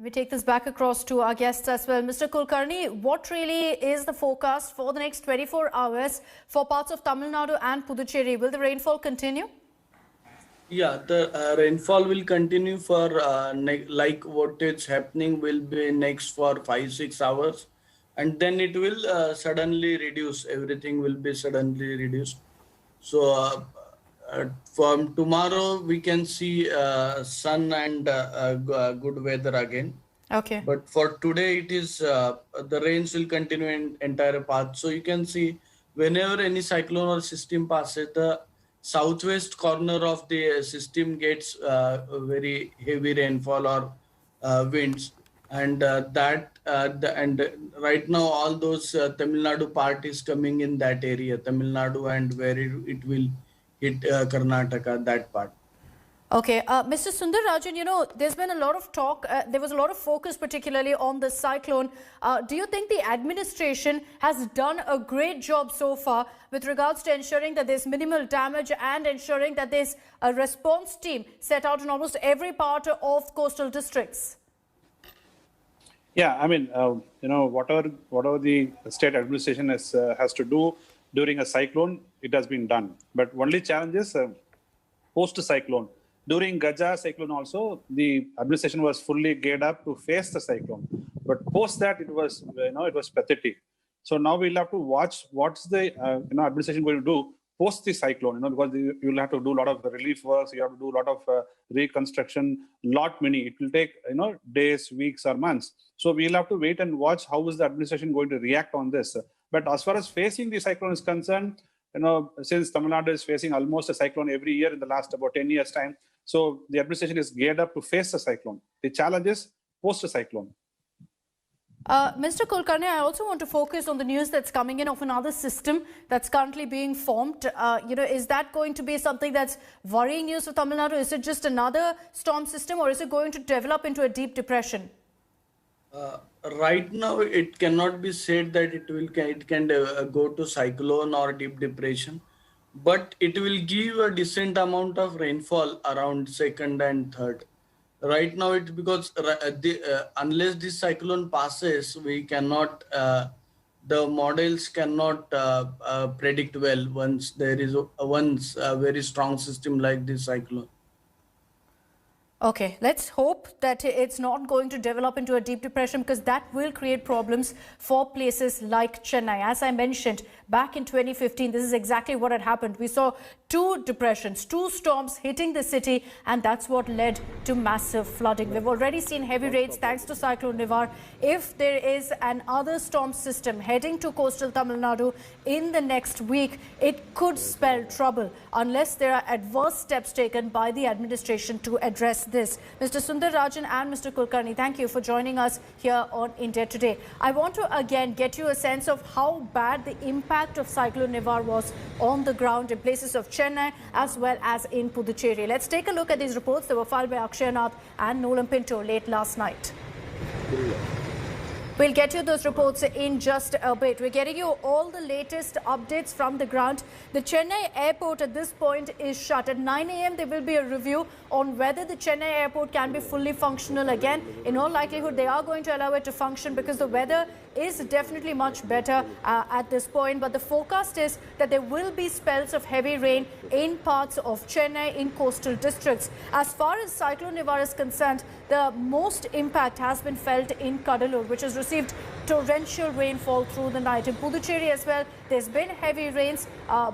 Let me take this back across to our guests as well. Mr. Kulkarni, what really is the forecast for the next 24 hours for parts of Tamil Nadu and Puducherry? Will the rainfall continue? Yeah, the rainfall will continue for like what is happening will be next for 5-6 hours, and then it will suddenly reduce. Everything will be suddenly reduced. So from tomorrow we can see sun and good weather again. Okay. But for today it is the rains will continue in entire path. So you can see whenever any cyclone or system passes, the southwest corner of the system gets very heavy rainfall or winds, and right now all those Tamil Nadu part is coming in that area, Tamil Nadu, and where it will hit Karnataka, that part. Okay, Mr. Sundarrajan, there's been a lot of talk, there was a lot of focus particularly on the cyclone. Do you think the administration has done a great job so far with regards to ensuring that there's minimal damage and ensuring that there's a response team set out in almost every part of coastal districts? Yeah, I mean, whatever the state administration has to do during a cyclone, it has been done. But only challenge is post-cyclone. During Gaja cyclone also, the administration was fully geared up to face the cyclone. But post that, it was pathetic. So now we'll have to watch what's the administration going to do post the cyclone. Because you'll have to do a lot of relief works, you have to do a lot of reconstruction, many. It will take days, weeks, or months. So we'll have to wait and watch how is the administration going to react on this. But as far as facing the cyclone is concerned, since Tamil Nadu is facing almost a cyclone every year in the last about 10 years' time, so the administration is geared up to face the cyclone. The challenge is post-cyclone. Mr. Kulkarni, I also want to focus on the news that's coming in of another system that's currently being formed. Is that going to be something that's worrying news for Tamil Nadu? Is it just another storm system, or is it going to develop into a deep depression? Right now, it cannot be said that it can go to cyclone or deep depression, but it will give a decent amount of rainfall around 2nd and 3rd. Right now, it's because unless this cyclone passes, we cannot. The models cannot predict well once there is a very strong system like this cyclone. Okay, let's hope that it's not going to develop into a deep depression, because that will create problems for places like Chennai. As I mentioned, back in 2015, this is exactly what had happened. We saw two depressions, two storms hitting the city, and that's what led to massive flooding. We've already seen heavy rains thanks to Cyclone Nivar. If there is another storm system heading to coastal Tamil Nadu in the next week, it could spell trouble unless there are adverse steps taken by the administration to address this. Mr. Sundarrajan and Mr. Kulkarni, thank you for joining us here on India Today. I want to again get you a sense of how bad the impact of Cyclone Nivar was on the ground in places of Chennai as well as in Puducherry. Let's take a look at these reports that were filed by Akshayanath and Nolan Pinto late last night. We'll get you those reports in just a bit. We're getting you all the latest updates from the ground. The Chennai airport at this point is shut. At 9 a.m. there will be a review on whether the Chennai airport can be fully functional again. In all likelihood, they are going to allow it to function because the weather is definitely much better at this point. But the forecast is that there will be spells of heavy rain in parts of Chennai in coastal districts. As far as Cyclone Nivar is concerned, the most impact has been felt in Cuddalore, which has received torrential rainfall through the night. In Puducherry as well, there's been heavy rains,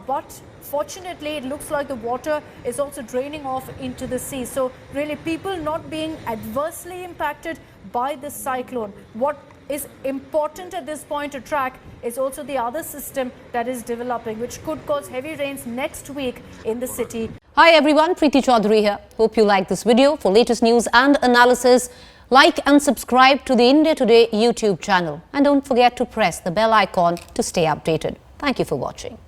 but fortunately, it looks like the water is also draining off into the sea. So really, people not being adversely impacted by this cyclone. What is important at this point to track is also the other system that is developing, which could cause heavy rains next week in the city. Hi everyone, Preeti Chaudhary here. Hope you like this video. For latest news and analysis, like and subscribe to the India Today YouTube channel. And don't forget to press the bell icon to stay updated. Thank you for watching.